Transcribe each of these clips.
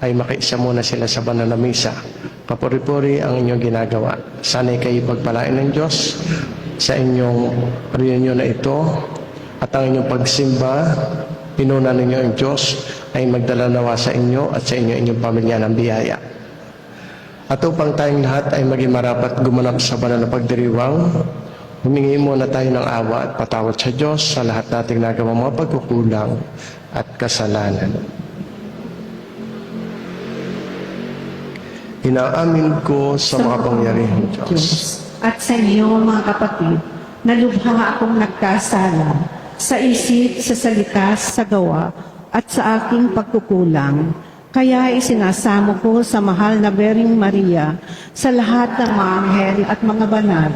ay makiisa muna sila sa banal na misa. Papuri-puri ang inyong ginagawa. Sana'y kayo pagpalain ng Diyos sa inyong reunion na ito at ang inyong pagsimba, pinuna ninyo ang Diyos ay magdala nawa sa inyo at sa inyong pamilya ng biyaya. At upang tayong lahat ay maging marapat gumanap sa banal na pagdiriwang, humingi muna tayo ng awa at patawad sa Diyos sa lahat nating nagawang mga pagkukulang at kasalanan. Inaamin ko sa makapangyarihang Diyos at sa inyo, mga kapatid, na lubha akong nagkasala sa isip, sa salita, sa gawa, at sa aking pagkukulang. Kaya isinasamo ko sa mahal na Bering Maria, sa lahat ng mga anghel at mga banal,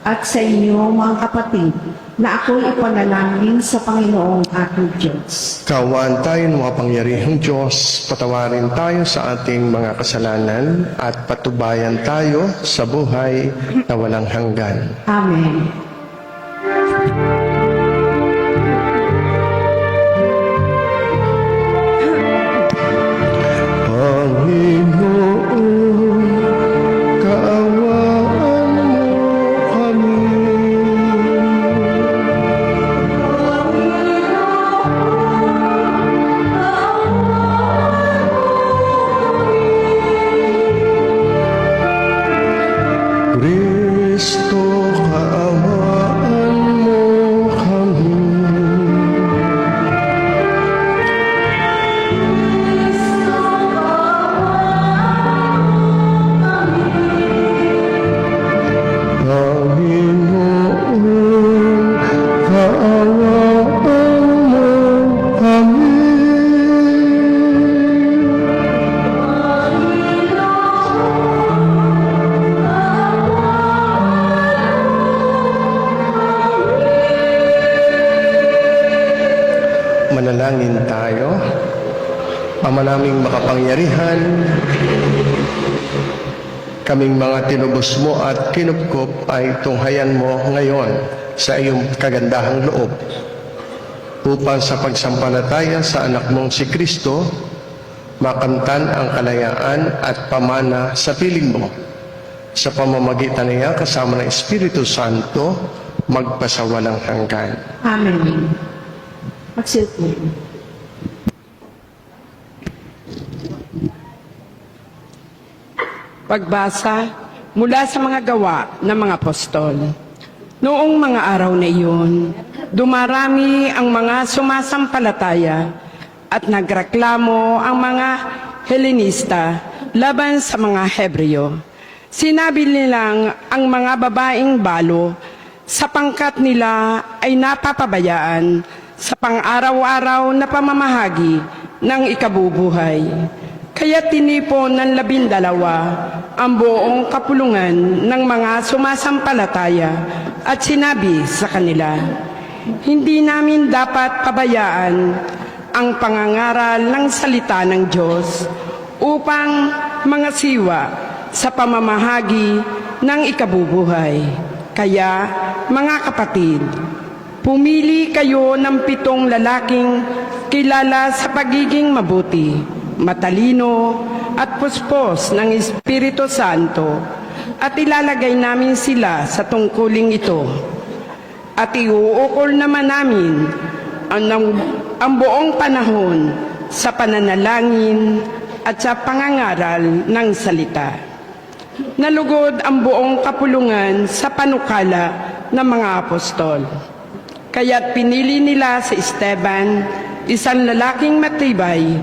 at sa inyo, mga kapatid, na ako'y ipanalangin sa Panginoong aking Diyos. Kaawaan tayo ng makapangyarihang Diyos, patawarin tayo sa ating mga kasalanan at patubayan tayo sa buhay na walang hanggan. Amen. Panginoon, kaawaan mo kami. Kristo, kaawaan mo kami. Panginoon, kaawaan mo kami. Manalangin tayo. Ama naming makapangyarihan, kaming mga tinubos mo at kinupkop ay tunghayan mo ngayon sa iyong kagandahang loob upang sa pagsampalataya sa anak mong si Kristo, makamtan ang kalayaan at pamana sa piling mo. Sa pamamagitan niya kasama ng Espiritu Santo, magpasawalang hanggan. Amen. Magsilpo. Pagbasa mula sa mga gawa ng mga apostol. Noong mga araw na iyon, dumarami ang mga sumasampalataya at nagreklamo ang mga Helenista laban sa mga Hebreo. Sinabi nilang ang mga babaeng balo sa pangkat nila ay napapabayaan sa pang-araw-araw na pamamahagi ng ikabubuhay. Kaya tinipon ng 12 ang buong kapulungan ng mga sumasampalataya at sinabi sa kanila, hindi namin dapat pabayaan ang pangangaral ng salita ng Diyos upang mangasiwa sa pamamahagi ng ikabubuhay. Kaya, mga kapatid, pumili kayo ng 7 lalaking kilala sa pagiging mabuti, matalino at puspos ng Espiritu Santo at ilalagay namin sila sa tungkuling ito. At iuukol naman namin ang buong panahon sa pananalangin at sa pangangaral ng salita. Nalugod ang buong kapulungan sa panukala ng mga apostol. Kaya't pinili nila si Esteban, isang lalaking matibay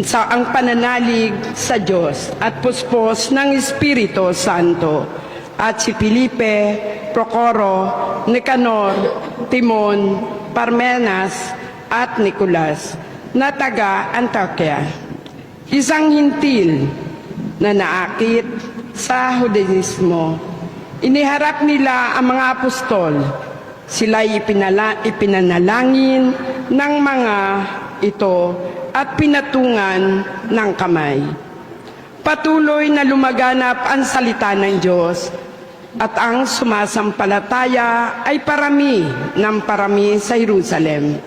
sa ang pananalig sa Diyos at puspos ng Espiritu Santo, at si Felipe, Procoro, Nicanor, Timon, Parmenas at Nicolas na taga Antioquia, isang hintil na naakit sa Judaismo. Iniharap nila ang mga apostol. Sila'y ipinanalangin ng mga ito at pinatungan ng kamay. Patuloy na lumaganap ang salita ng Diyos at ang sumasampalataya ay parami ng parami sa Jerusalem.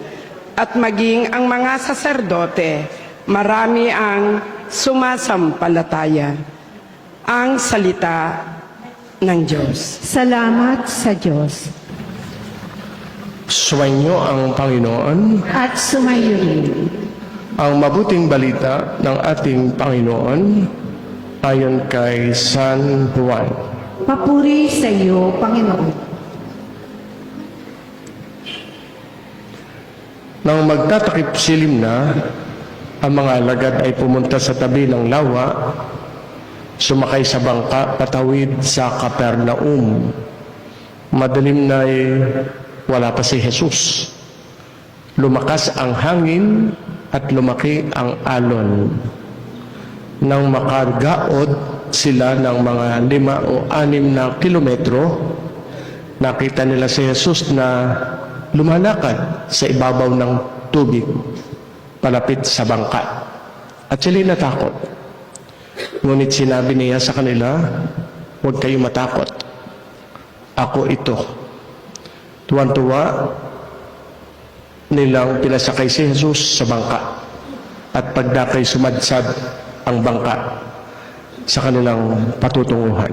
At maging ang mga saserdote, marami ang sumasampalataya. Ang salita ng Diyos. Salamat sa Diyos. Sumainyo ang Panginoon. At sumayo rin. Ang mabuting balita ng ating Panginoon ayon kay San Juan. Papuri sa iyo, Panginoon. Nang magtatakip silim na, ang mga alagad ay pumunta sa tabi ng lawa, sumakay sa bangka patawid sa Capernaum. Madilim na wala pa si Jesus. Lumakas ang hangin at lumaki ang alon. Nang makargaod sila ng mga 5 o 6 na kilometro, nakita nila si Jesus na lumalakad sa ibabaw ng tubig palapit sa bangka. At sila'y natakot. Ngunit sinabi niya sa kanila, huwag kayong matakot. Ako ito. Tuwan-tuwa nilang pinasakay si Jesus sa bangka. At pagdakay sumadsad ang bangka sa kanilang patutunguhan.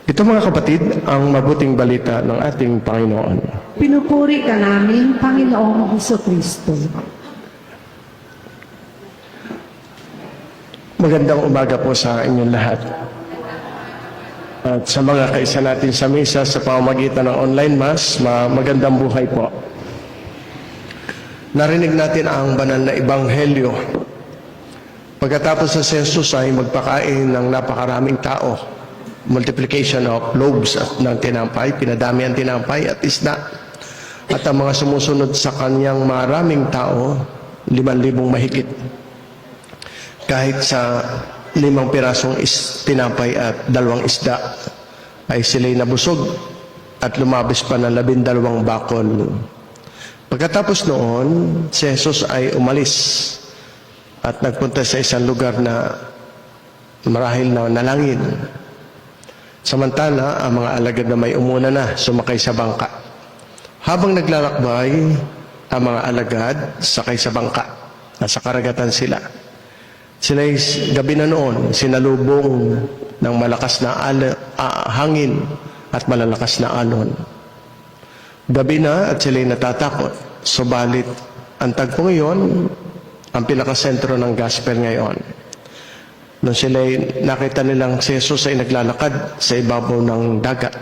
Ito mga kapatid, ang mabuting balita ng ating Panginoon. Pinupuri ka namin, Panginoong Hesukristo. Magandang umaga po sa inyong lahat. At sa mga kaisa natin sa misa sa pamamagitan ng online mass, magandang buhay po. Narinig natin ang banal na ebanghelyo. Pagkatapos sa census ay magpakain ng napakaraming tao. Multiplication of loaves at ng tinampay, pinadami ang tinampay at isda. At ang mga sumusunod sa kanyang maraming tao, 5,000 mahigit. Kahit sa 5 pirasong tinapay at 2 isda, ay sila'y nabusog at lumabis pa ng 12 bakol. Pagkatapos noon, si Jesus ay umalis at nagpunta sa isang lugar na marahil na nalangin. Samantala, ang mga alagad na may umuna na sumakay sa bangka. Habang naglalakbay, ang mga alagad sakay sa bangka. Nasa karagatan sila. Sila'y gabi na noon, sinalubong ng malakas na hangin at malalakas na alon. Gabi na at sila'y natatakot. Subalit, ang tagpo ngayon, ang pinakasentro ng gospel ngayon. Nung sila'y nakita nilang si Jesus ay naglalakad sa ibabaw ng dagat.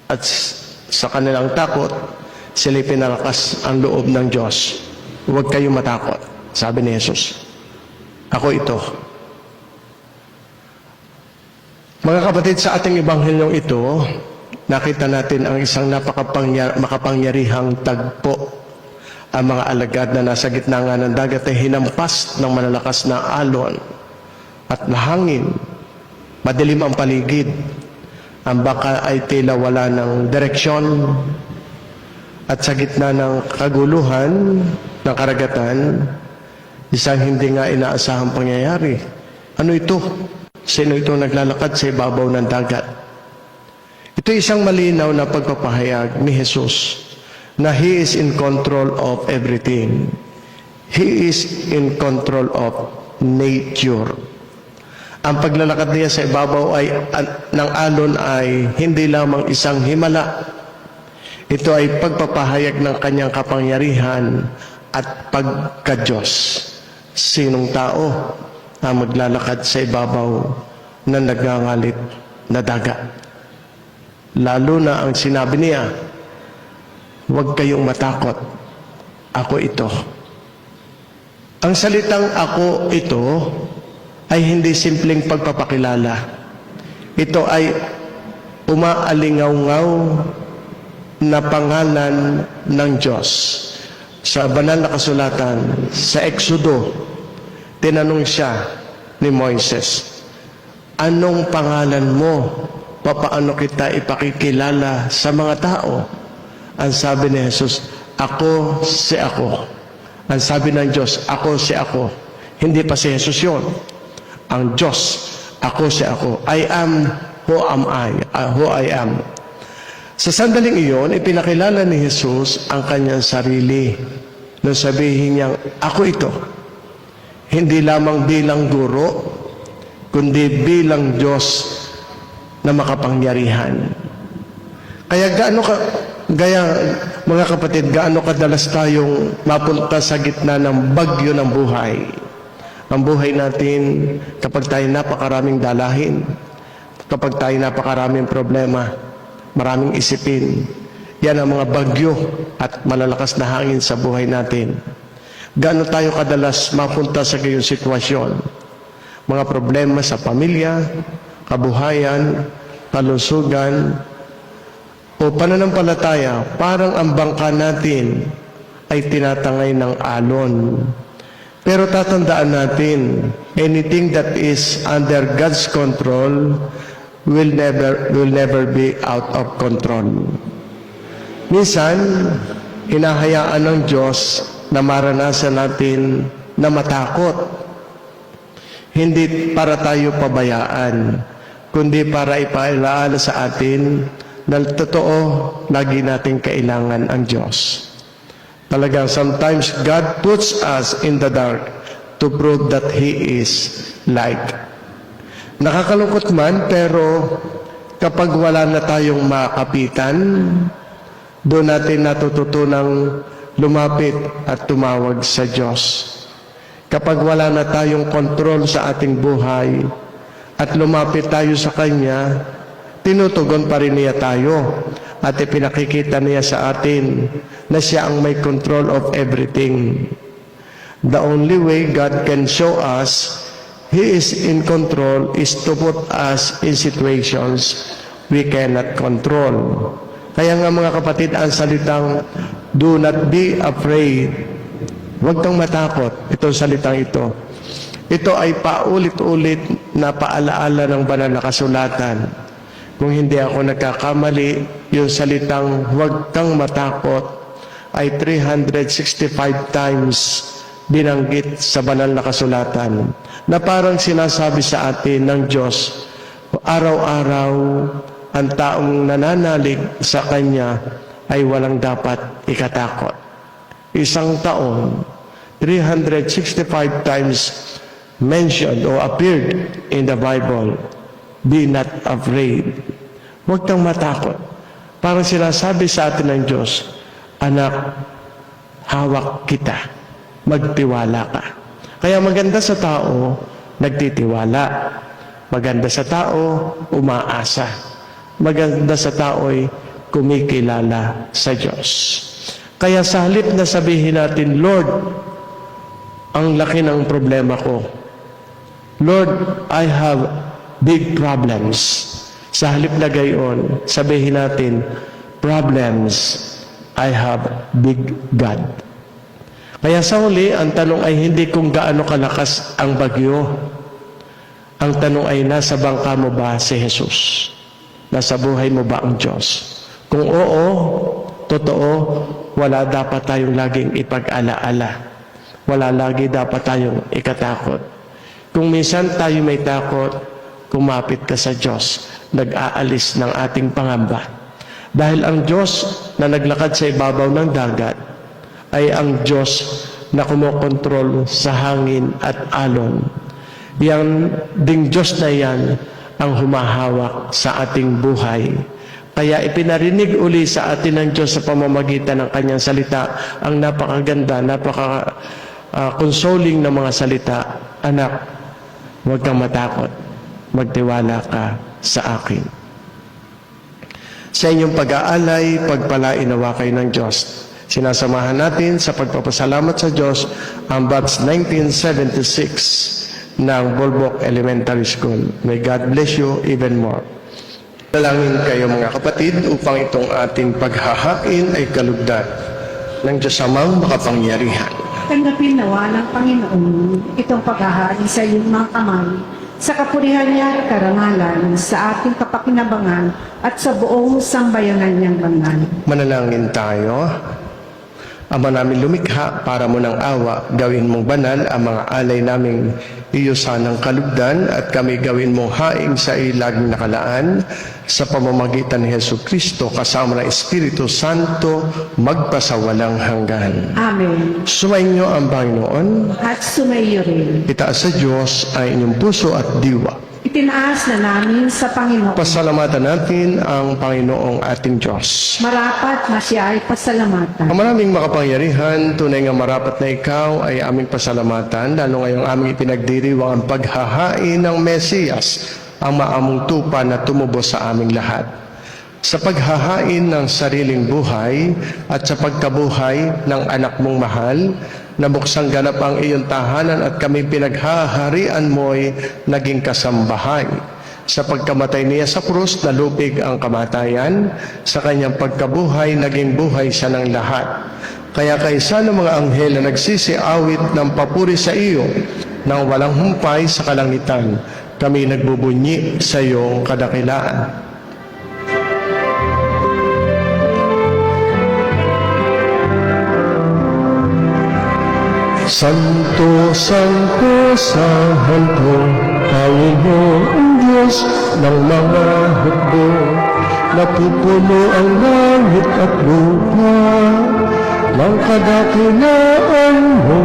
At sa kanilang takot, sila'y pinalakas ang loob ng Diyos. Huwag kayong matakot, sabi ni Jesus. Ako ito. Mga kapatid, sa ating ebanghelyong ito, nakita natin ang isang makapangyarihang tagpo. Ang mga alagad na nasa gitna nga ng dagat ay hinampas ng malalakas na alon at hangin. Madilim ang paligid. Ang baka ay tila wala ng direksyon. At sa gitna ng kaguluhan ng karagatan, isang hindi nga inaasahang pangyayari. Ano ito? Sino ito naglalakad sa ibabaw ng dagat? Ito isang malinaw na pagpapahayag ni Jesus na He is in control of everything. He is in control of nature. Ang paglalakad niya sa ibabaw ng alon ay hindi lamang isang himala. Ito ay pagpapahayag ng kanyang kapangyarihan at pagka-Diyos. Sinong tao ang maglalakad sa ibabaw ng nagngangalit na dagat? Lalo na ang sinabi niya, huwag kayong matakot, ako ito. Ang salitang ako ito ay hindi simpleng pagpapakilala. Ito ay umaalingaw-ngaw na pangalan ng Diyos. Sa banal na kasulatan, sa Exodo, tinanong siya ni Moises, anong pangalan mo? Papaano kita ipakikilala sa mga tao? Ang sabi ni Jesus, ako si ako. Ang sabi ng Diyos, ako si ako. Hindi pa si Jesus yun. Ang Diyos, ako si ako. I am who am I, who I am. Sa sandaling iyon, ipinakilala ni Jesus ang kanyang sarili. Nung sabihin niyang, ako ito. hindi lamang bilang guro, kundi bilang Diyos na makapangyarihan. Kaya mga kapatid, gaano kadalas tayong mapunta sa gitna ng bagyo ng buhay. Ang buhay natin, kapag tayo napakaraming dalahin, kapag tayo napakaraming problema, maraming isipin, yan ang mga bagyo at malalakas na hangin sa buhay natin. Gaano tayo kadalas mapunta sa gayong sitwasyon? Mga problema sa pamilya, kabuhayan, kalusugan, o pananampalataya, parang ang bangka natin ay tinatangay ng alon. Pero tatandaan natin, anything that is under God's control will never be out of control. Minsan, hinahayaan ng Diyos na maranasan natin na matakot. Hindi para tayo pabayaan, kundi para ipaalaala sa atin na totoo, lagi natin kailangan ang Diyos. Talagang sometimes God puts us in the dark to prove that He is light. Nakakalungkot man, pero kapag wala na tayong makapitan, doon natin natututunang lumapit at tumawag sa Diyos. Kapag wala na tayong kontrol sa ating buhay at lumapit tayo sa Kanya, tinutugon pa rin niya tayo at ipinakikita niya sa atin na siya ang may control of everything. The only way God can show us He is in control is to put us in situations we cannot control. Kaya nga mga kapatid, ang salitang do not be afraid, huwag kang matakot, itong salitang ito. Ito ay paulit-ulit na paalaala ng banal na kasulatan. Kung hindi ako nagkakamali, yung salitang huwag kang matakot ay 365 times binanggit sa banal na kasulatan, na parang sinasabi sa atin ng Diyos, araw-araw ang taong nananalig sa Kanya ay walang dapat ikatakot. Isang taon, 365 times mentioned or appeared in the Bible, be not afraid. Huwag kang matakot. Parang sinasabi sa atin ng Diyos, anak, hawak kita. Magtiwala ka. Kaya maganda sa tao, nagtitiwala. Maganda sa tao, umaasa. Maganda sa tao'y kumikilala sa Diyos. Kaya sa halip na sabihin natin, Lord, ang laki ng problema ko. Lord, I have big problems. Sa halip na gayon, sabihin natin, problems, I have big God. Kaya sa huli, ang tanong ay hindi kung gaano kalakas ang bagyo. Ang tanong ay, nasa bangka mo ba si Jesus? Nasa buhay mo ba ang Diyos? Kung oo, totoo, wala dapat tayong laging ipag-alaala. Wala lagi dapat tayong ikatakot. Kung minsan tayo may takot, kumapit ka sa Diyos, nag-aalis ng ating pangamba. Dahil ang Diyos na naglakad sa ibabaw ng dagat ay ang Diyos na kumokontrol sa hangin at alon. Yang ding Diyos na yan ang humahawak sa ating buhay. Kaya ipinarinig uli sa atin ng Diyos sa pamamagitan ng Kanyang salita ang napakaganda, consoling na mga salita. Anak, huwag kang matakot. Magtiwala ka sa akin. Sa inyong pag-aalay, pagpalain nawa kayo ng Diyos. Sinasamahan natin sa pagpapasalamat sa Diyos ang batch 1976 ng Bolbok Elementary School. May God bless you even more. Dalangin kayo mga kapatid upang itong ating paghahain ay kalugdan ng Diyos Amang makapangyarihan. Tanggapin nawa ng Panginoon itong paghahain sa iyong mga kamay, sa kapurihan niya at karangalan, sa ating kapakinabangan at sa buong sambayanan niyang banal. Manalangin tayo. Ama namin lumikha, para mo ng awa, gawin mong banal ang mga alay naming iyo sanang kalugdan at kami gawin mong haing sa ilaging nakalaan sa pamamagitan ni Hesu Kristo kasama ng Espiritu Santo magpasawalang hanggan. Amen. Sumainyo ang Panginoon, At sumaiyo rin. itaas sa Diyos ang inyong puso at diwa. Itinaas na namin sa Panginoon. Pasalamatan natin ang Panginoong ating Diyos. Marapat na siya ay pasalamatan. Ang maraming makapangyarihan, tunay nga marapat na ikaw ay aming pasalamatan, lalo ngayong aming ipinagdiriwang ang paghahain ng Mesiyas, ang maamong tupa na tumubo sa aming lahat. Sa paghahain ng sariling buhay at sa pagkabuhay ng anak mong mahal, nabuksang ganap ang iyong tahanan at kami pinaghaharian mo'y naging kasambahay. Sa pagkamatay niya sa krus, nalupig ang kamatayan. Sa kanyang pagkabuhay, naging buhay siya ng lahat. Kaya kaysa ng mga anghel na nagsisiawit ng papuri sa iyo, nang walang humpay sa kalangitan, kami nagbubunyi sa iyong kadakilaan. Santo, Santo, Santo, Panginoong Diyos ng mga hukbo, napupuno ang langit at lupa ng kadakilaan mo.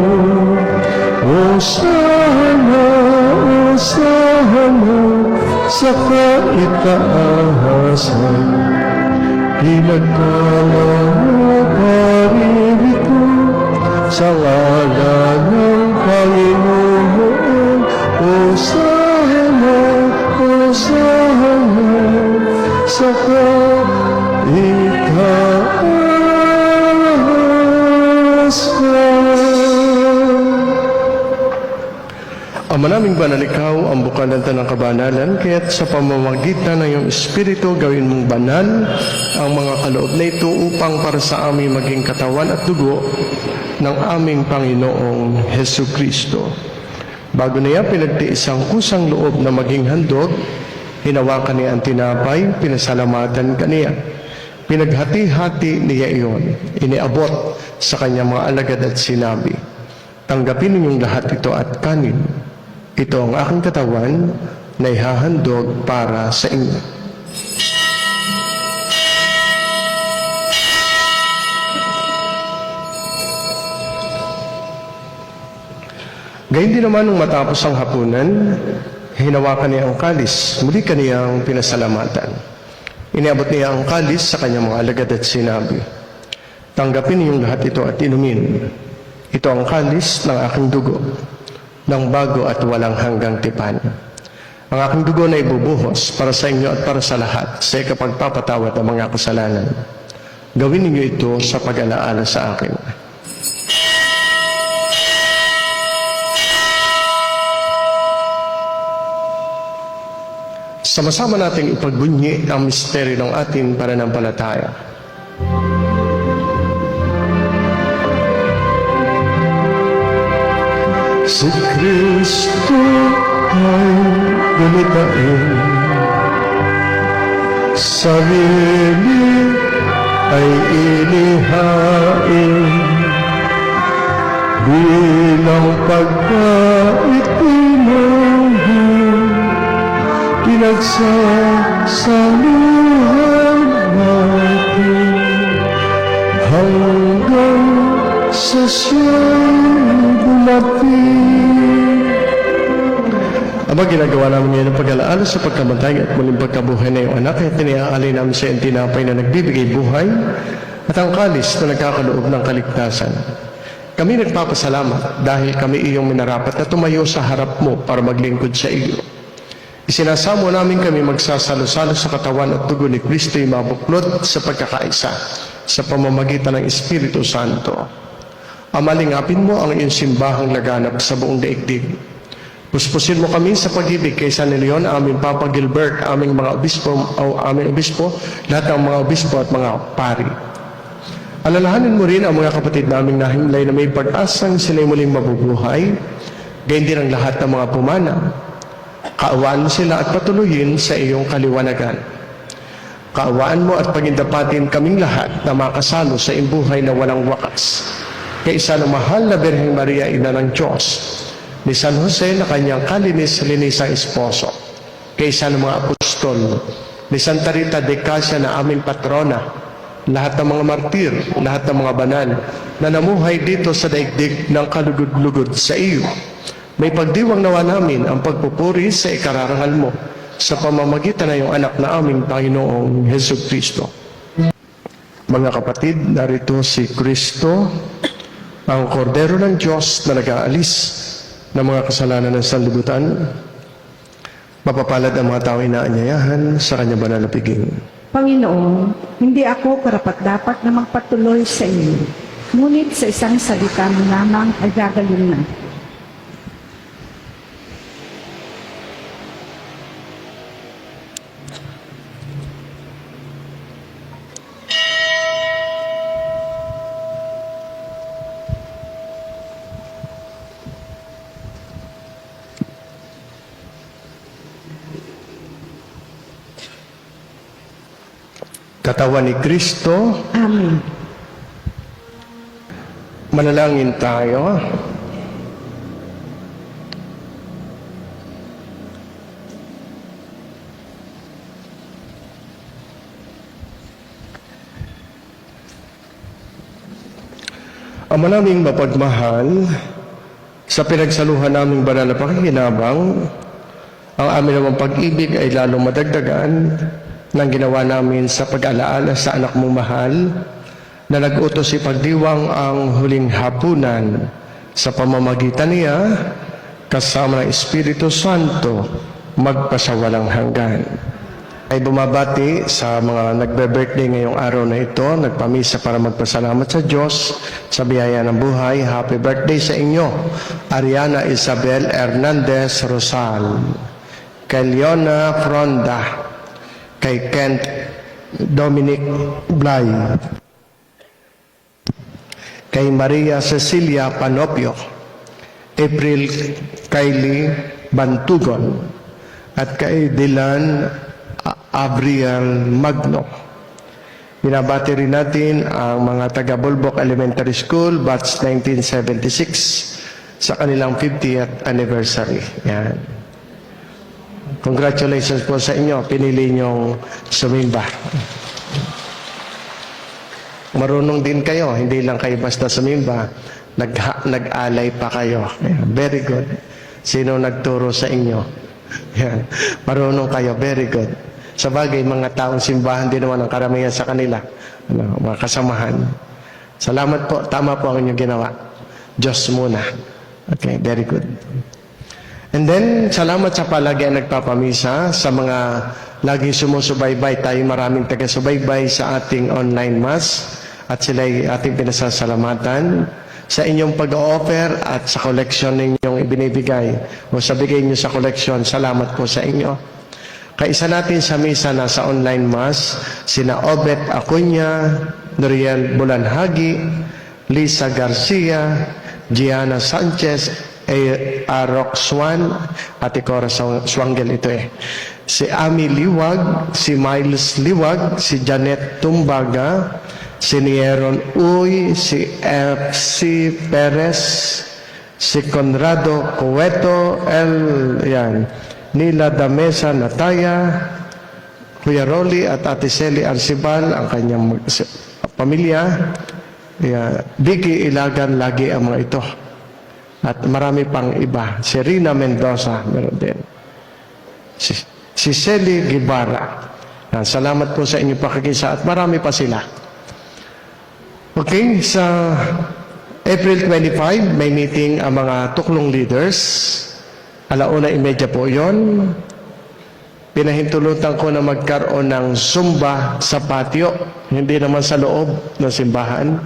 Hosana, Hosana, sa kaitaasan, pinagkalang mo paririto sa ngalan ng Panginoon. Hosana, Hosana, sa kaitaasan. Ama naming banal, ikaw ang bukal ng tanang kabanalan, kaya't sa pamamagitan ng iyong Espiritu, gawin mong banal ang mga kaloob na ito upang para sa aming maging katawan at dugo ng aming Panginoong Hesu Kristo. Bago niya pinagtiis ang kusang loob na maging handog, hinawakan niya ang tinapay, pinasalamatan kaniya. Pinaghati-hati niya iyon, iniabot sa kanyang mga alagad at sinabi, tanggapin ninyong lahat ito at kanin. Ito ang aking katawan na ihahandog para sa inyo. Gayun din naman nung matapos ang hapunan, hinawakan niya ang kalis, muli kaniyang pinasalamatan. Iniabot niya ang kalis sa kanyang mga alagad at sinabi, tanggapin ninyong lahat ito at inumin. Ito ang kalis ng aking dugo, ng bago at walang hanggang tipan. Ang aking dugo na ibubuhos para sa inyo at para sa lahat sa ikapagpapatawad ng mga kasalanan. Gawin ninyo ito sa pag-alaala sa akin. Sama-sama nating ipagbunyi ang misteryo ng ating pananampalataya. Si Kristo ay gumitain, sarili ay inihain, bilang pagkait inuhin, pinagsasaluhan natin hanggang sa siya'y dumating. Ama, ginagawa namin ngayon ang pag-alaala sa pagkamatay at muling pagkabuhay na iyong anak, at tiniaalay namin sa iyong tinapay na nagbibigay buhay at ang kalis na nagkakaloob ng kaligtasan. Kami nagpapasalamat dahil kami iyong minarapat na tumayo sa harap mo para maglingkod sa iyo. Isinasamo namin kami magsasalo-salo sa katawan at dugo ni Kristo ay mabuklod sa pagkakaisa sa pamamagitan ng Espiritu Santo. Amalingapin mo ang iyong simbahang laganap sa buong daigdig. Puspusin mo kami sa pag-ibig kay San Leon, aming Papa Gilbert, aming mga obispo, lahat ng mga obispo at mga pari. Alalahanin mo rin ang mga kapatid naming nahimlay na may pag-asang sila'y muling mabubuhay, gayon din ang lahat ng mga pumana. Kaawaan mo sila at patuloyin sa iyong kaliwanagan. Kaawaan mo at pagindapatin kaming lahat na makasalo sa imbuhay na walang wakas. Kaisa ng mahal na Birheng Maria, Ina ng Diyos, ni San Jose na kanyang kalinis-linisang esposo, kaisa ng mga apostol, ni Santa Rita de Casia na aming patrona, lahat ng mga martir, lahat ng mga banal na namuhay dito sa daigdig ng kalugod-lugod sa iyo. May pagdiwang nawa namin ang pagpupuri sa ikararangal mo sa pamamagitan ng iyong anak na aming Panginoong Hesus Kristo. Mga kapatid, narito si Kristo, ang kordero ng Diyos na nag-aalis ng mga kasalanan ng sanlibutan. Mapapalad ang mga tao inaanyayahan sa kanyang banal na piging. Panginoon, hindi ako karapat-dapat na magpatuloy sa iyo. Ngunit sa isang salita mo lamang ay gagaling na. Katawan ni Kristo, Amen. manalangin tayo. Ama naming mapagmahal, sa pinagsaluhan naming banal na pakikinabang, ang amin namang pag-ibig ay lalong madagdagan ng ginawa namin sa pag-alaala sa anak mong mahal na nag-utos ipagdiwang ang huling hapunan sa pamamagitan niya kasama ng Espiritu Santo magpasawalang hanggan. Ay bumabati sa mga nagbe-birthday ngayong araw na ito, nagpamisa para magpasalamat sa Diyos sa biyaya ng buhay. Happy birthday sa inyo, Ariana Isabel Hernandez Rosal, kay Leona Fronda, kay Kent Dominic Blay, kay Maria Cecilia Panopio, April Kylie Bantugon, at kay Dylan Abriel Magno. Binabati rin natin ang mga taga-Bulbok Elementary School, batch 1976, sa kanilang 50th anniversary. Yan. Congratulations po sa inyo. Pinili niyong sumimba. Marunong din kayo. Hindi lang kayo basta sumimba. Nag-alay pa kayo. Very good. Sino nagturo sa inyo? Yan. Marunong kayo. Very good. Sa bagay, mga taong simbahan din naman ang karamihan sa kanila. Mga kasamahan. Salamat po. Tama po ang inyong ginawa. Diyos muna. Okay, very good. And then, salamat sa palagi ang nagpapamisa, sa mga laging sumusubaybay. Tayo maraming taga-subaybay sa ating online mass at sila'y ating pinasasalamatan sa inyong pag-o-offer at sa collection ninyong ibinibigay o sa bigay nyo sa collection. Salamat po sa inyo. Kaisa natin sa misa na sa online mass, sina Obet Acuña, Noriel Bulanhagi, Lisa Garcia, Gianna Sanchez, Arok Swan, Ate Cora Swangel ito si Ami Liwag, si Miles Liwag, si Janet Tumbaga, si Nieron Uy, si FC Perez, si Conrado Cueto, Nila Damesa Nataya, Kuya Rolly at Ate Celi Arcibal, ang kanyang pamilya. Vicky Ilagan, lagi ang mga ito. At marami pang iba. Si Rina Mendoza, meron din. Si Celi Guevara. Salamat po sa inyong pakikisa at marami pa sila. Okay, sa April 25, may meeting ang mga tuklong leaders. 1:30 po yon. Pinahintulutan ko na magkaroon ng Zumba sa patio. Hindi naman sa loob ng simbahan.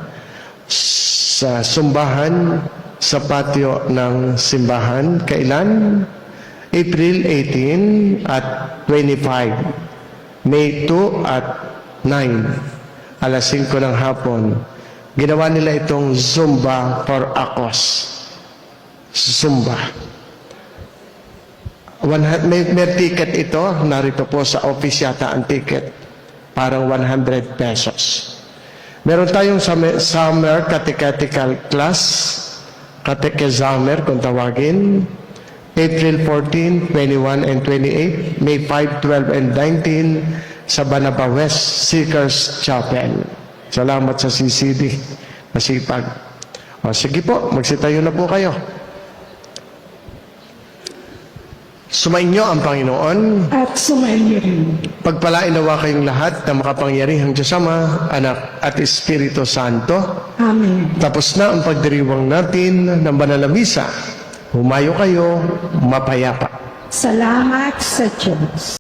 Sa Zumbahan sa patio ng simbahan. Kailan? April 18 at 25. May 2 at 9. 5:00 ng hapon. Ginawa nila itong Zumba for a cause. Zumba. May ticket ito. Narito po sa office yata ang ticket. parang 100 pesos. Meron tayong summer catechetical class, catechizamer kung tawagin, April 14, 21, and 28, May 5, 12, and 19 sa Banaba West Seekers Chapel. Salamat sa CCD. Masipag. O, sige po, magsitayo na po kayo. Sumainyo ang Panginoon. At sumainyo rin. Pagpalain nawa kayong lahat na makapangyarihang Diyos Ama, Anak at Espiritu Santo. Amen. Tapos na ang pagdiriwang natin ng banal na misa. Humayo kayo, mapayapa. Salamat sa Diyos.